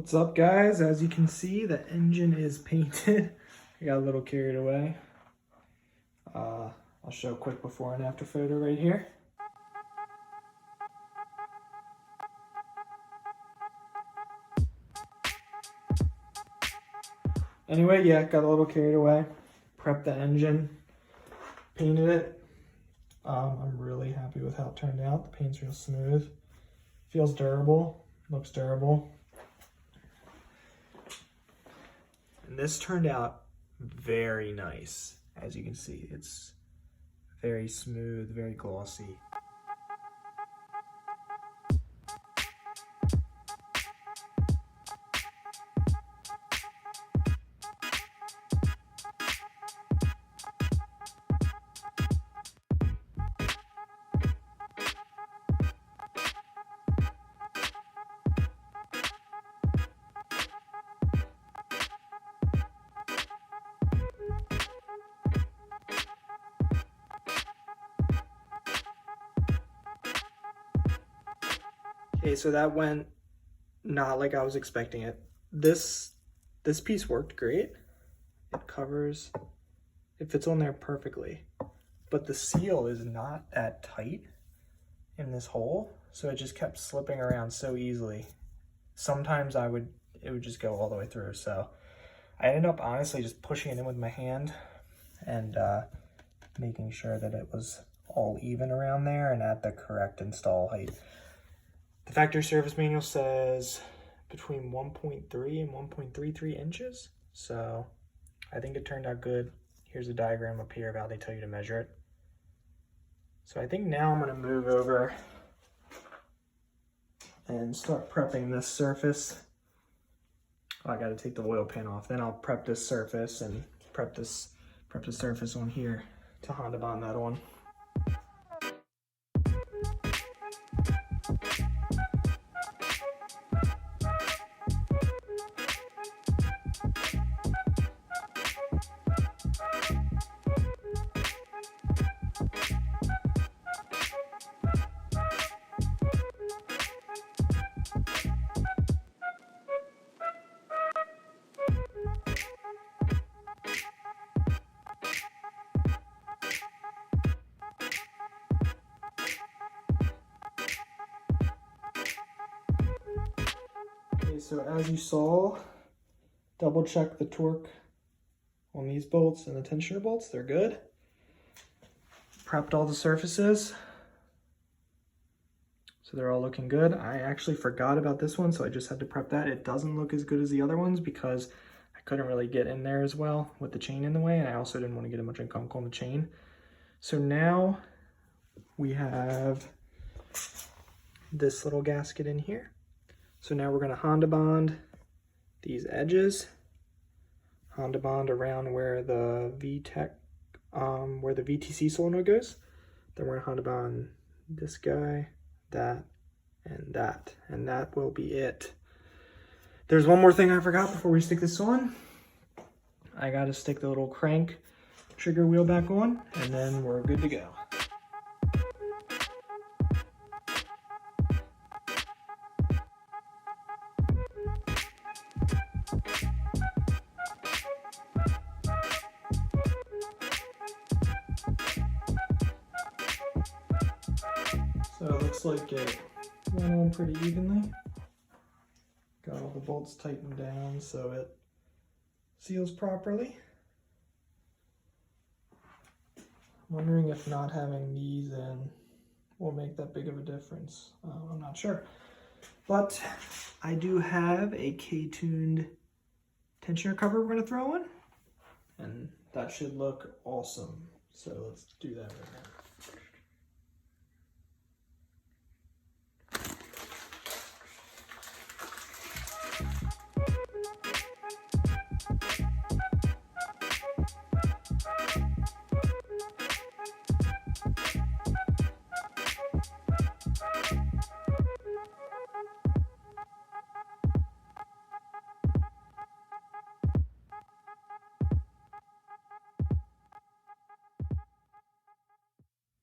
What's up, guys? As you can see, the engine is painted. I got a little carried away. I'll show a quick before and after photo right here. Anyway, yeah, got a little carried away. Prepped the engine, painted it. I'm really happy with how it turned out. The paint's real smooth. Feels durable, looks durable. And this turned out very nice. As you can see, it's very smooth, very glossy. Okay, so that went not like I was expecting it. This piece worked great. It covers, it fits on there perfectly. But the seal is not that tight in this hole, so it just kept slipping around so easily. Sometimes it would just go all the way through. So I ended up honestly just pushing it in with my hand and making sure that it was all even around there and at the correct install height. The factory service manual says between 1.3 and 1.33 inches. So I think it turned out good. Here's a diagram up here of how they tell you to measure it. So I think now I'm gonna move over and start prepping this surface. Oh, I gotta take the oil pan off. Then I'll prep this surface and prep the surface on here to Honda bond that on. So as you saw, double check the torque on these bolts and the tensioner bolts, they're good. Prepped all the surfaces, so they're all looking good. I actually forgot about this one, so I just had to prep that. It doesn't look as good as the other ones because I couldn't really get in there as well with the chain in the way, and I also didn't want to get a bunch of gunk on the chain. So now we have this little gasket in here. So now we're going to Honda bond these edges, Honda bond around where the where the VTC solenoid goes. Then we're going to Honda bond this guy, that, and that will be it. There's one more thing I forgot before we stick this on. I got to stick the little crank trigger wheel back on, and then we're good to go. So it looks like it went on pretty evenly. Got all the bolts tightened down so it seals properly. I'm wondering if not having these in will make that big of a difference. I'm not sure. But I do have a K-tuned tensioner cover we're going to throw in, and that should look awesome. So let's do that right now.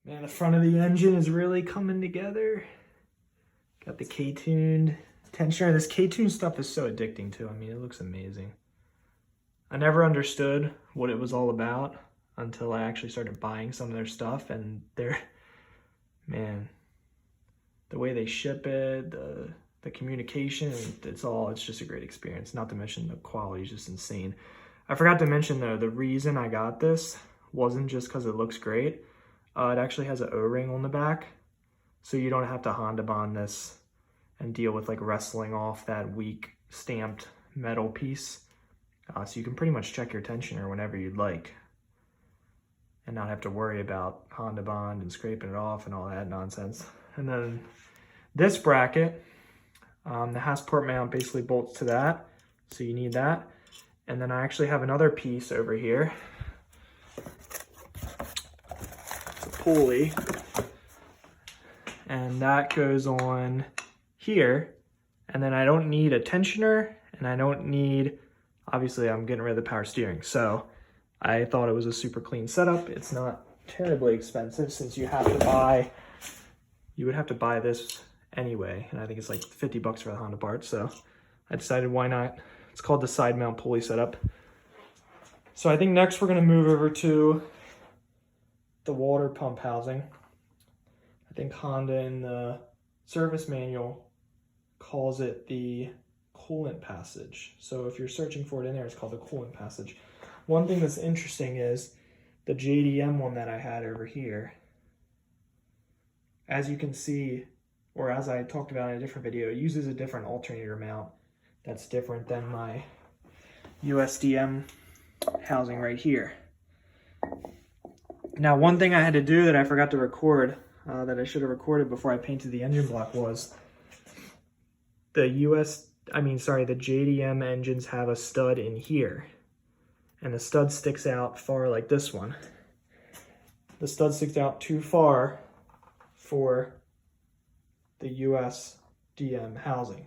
Man, the front of the engine is really coming together. Got the K-tuned tensioner. This K2 stuff is so addicting too. I mean, it looks amazing. I never understood what it was all about until I actually started buying some of their stuff, and man, the way they ship it, the communication, it's just a great experience. Not to mention the quality is just insane. I forgot to mention though, the reason I got this wasn't just because it looks great. It actually has an O-ring on the back, so you don't have to Honda bond this and deal with like wrestling off that weak stamped metal piece. So you can pretty much check your tensioner whenever you'd like and not have to worry about Honda bond and scraping it off and all that nonsense. And then this bracket, the Hassport mount basically bolts to that, so you need that. And then I actually have another piece over here. It's a pulley, and that goes on here. And then I don't need a tensioner, and I don't need, obviously I'm getting rid of the power steering, so I thought it was a super clean setup. It's not terribly expensive since you would have to buy this anyway, and I think it's like 50 bucks for the Honda parts, so I decided why not. It's called the side mount pulley setup. So I think next we're gonna move over to the water pump housing. I think Honda in the service manual calls it the coolant passage. So if you're searching for it in there, it's called the coolant passage. One thing that's interesting is the JDM one that I had over here. As you can see, or as I talked about in a different video, it uses a different alternator mount that's different than my USDM housing right here. Now, one thing I had to do that I forgot to record, that I should have recorded before I painted the engine block, was the JDM engines have a stud in here, and the stud sticks out far like this one. The stud sticks out too far for the USDM housing.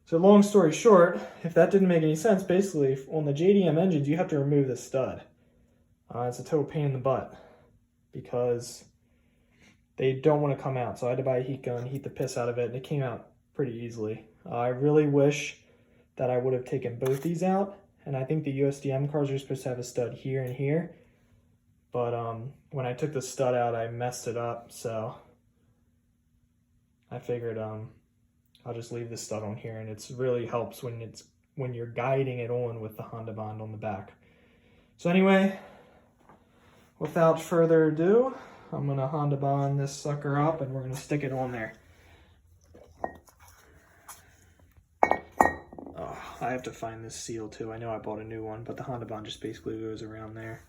So long story short, if that didn't make any sense, basically on the JDM engines, you have to remove this stud. It's a total pain in the butt because they don't want to come out. So I had to buy a heat gun, heat the piss out of it, and it came out pretty easily. I really wish that I would have taken both these out, and I think the USDM cars are supposed to have a stud here and here, but when I took the stud out, I messed it up, so I figured I'll just leave the stud on here, and it really helps when you're guiding it on with the Honda bond on the back. So anyway, without further ado, I'm gonna Honda bond this sucker up, and we're gonna stick it on there. I have to find this seal too. I know I bought a new one, but the Honda bond just basically goes around there.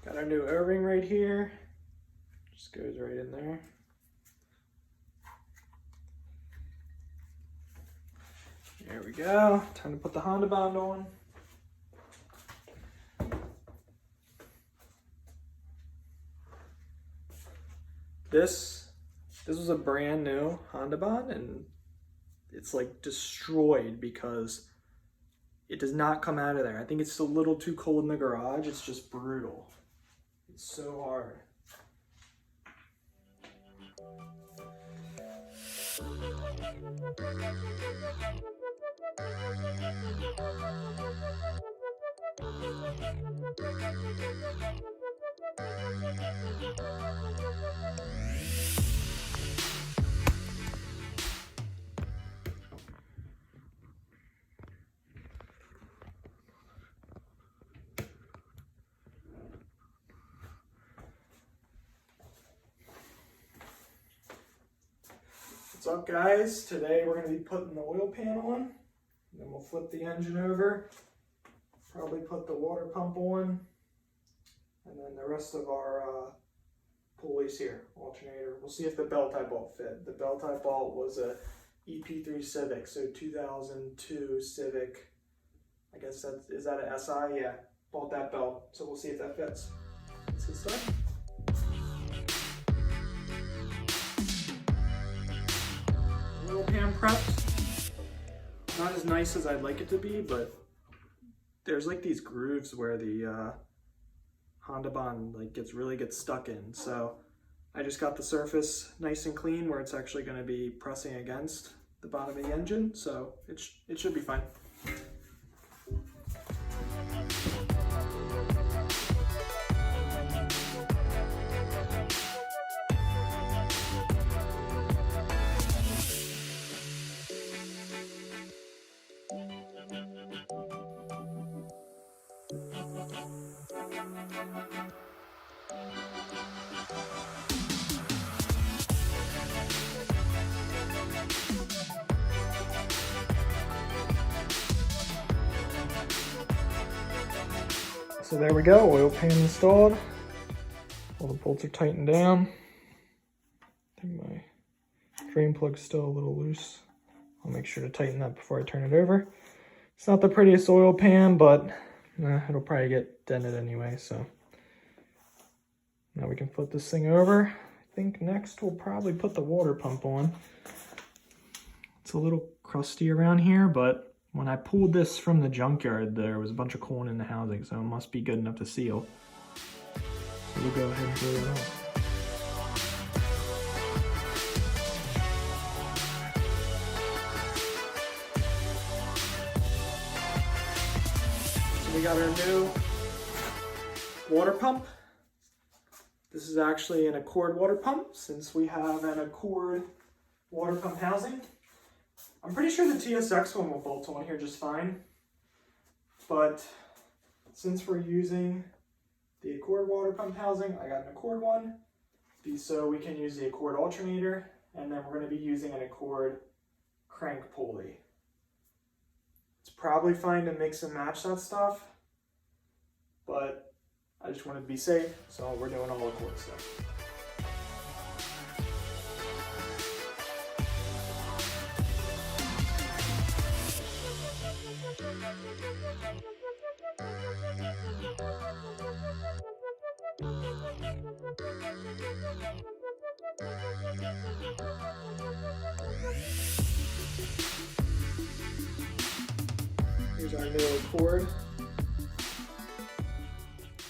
Got our new O-ring right here. Just goes right in there. There we go. Time to put the Honda bond on. This was a brand new Honda bond, and it's like destroyed because it does not come out of there. I think it's a little too cold in the garage. It's just brutal. It's so hard. What's up, guys? Today we're going to be putting the oil pan on, and then we'll flip the engine over, probably put the water pump on, and then the rest of our pulleys here, alternator. We'll see if the bell tie bolt fit. The bell tie bolt was a EP3 Civic, so 2002 Civic. I guess is that an SI? Yeah, bought that belt, so we'll see if that fits. Let's get started. Oil pan prepped. Not as nice as I'd like it to be, but there's like these grooves where the Honda bond like gets stuck in. So I just got the surface nice and clean where it's actually going to be pressing against the bottom of the engine, so it should be fine. So there we go, oil pan installed. All the bolts are tightened down. I think my drain plug's still a little loose. I'll make sure to tighten that before I turn it over. It's not the prettiest oil pan, but it'll probably get dented anyway, so. Now we can flip this thing over. I think next we'll probably put the water pump on. It's a little crusty around here, but when I pulled this from the junkyard, there was a bunch of coolant in the housing, so it must be good enough to seal. So we'll go ahead and drill it off. So we got our new water pump. This is actually an Accord water pump, since we have an Accord water pump housing. I'm pretty sure the TSX one will bolt on here just fine, but since we're using the Accord water pump housing, I got an Accord one, so we can use the Accord alternator, and then we're going to be using an Accord crank pulley. It's probably fine to mix and match that stuff, but I just wanted to be safe, so we're doing all Accord stuff. Here's our new Accord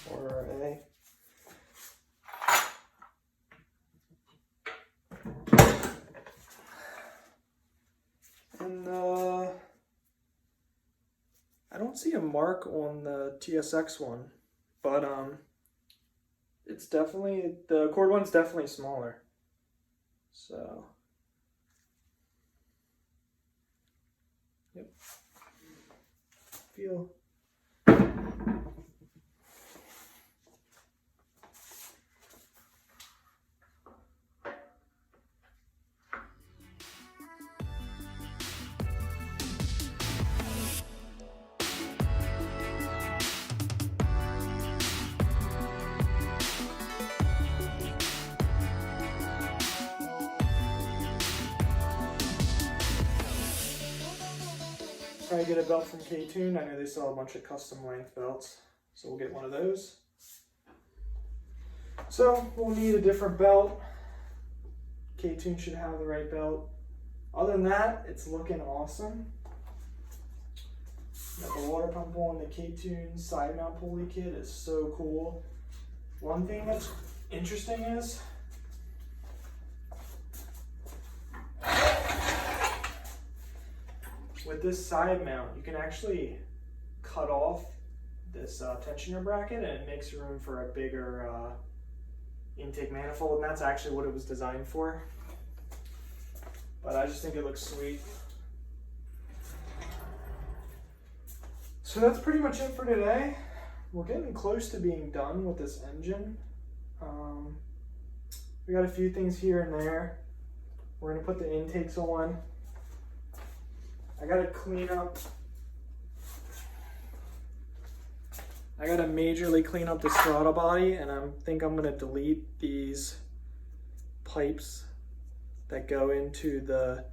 24A. And I don't see a mark on the TSX one, but it's definitely, the Accord one's definitely smaller. So, yep. Feel. Try to get a belt from K24. I know they sell a bunch of custom length belts, so we'll get one of those. So we'll need a different belt. K24 should have the right belt. Other than that, it's looking awesome. Got the water pump on. The K24 side mount pulley kit is so cool. One thing that's interesting is with this side mount, you can actually cut off this tensioner bracket, and it makes room for a bigger intake manifold, and that's actually what it was designed for. But I just think it looks sweet. So that's pretty much it for today. We're getting close to being done with this engine. We got a few things here and there. We're gonna put the intakes on. I gotta majorly clean up the throttle body, and I think I'm gonna delete these pipes that go into the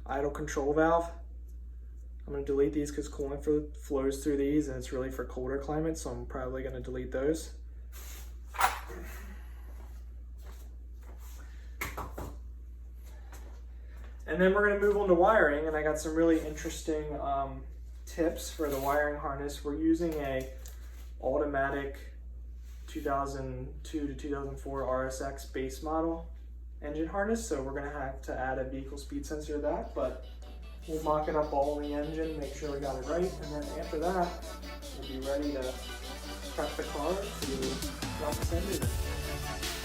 idle control valve. I'm gonna delete these because coolant flows through these, and it's really for colder climates, so I'm probably gonna delete those. And then we're gonna move on to wiring, and I got some really interesting tips for the wiring harness. We're using a automatic 2002 to 2004 RSX base model engine harness, so we're going to have to add a vehicle speed sensor to that, but we'll mock it up all in the engine, make sure we got it right, and then after that we'll be ready to prep the car to drop this engine.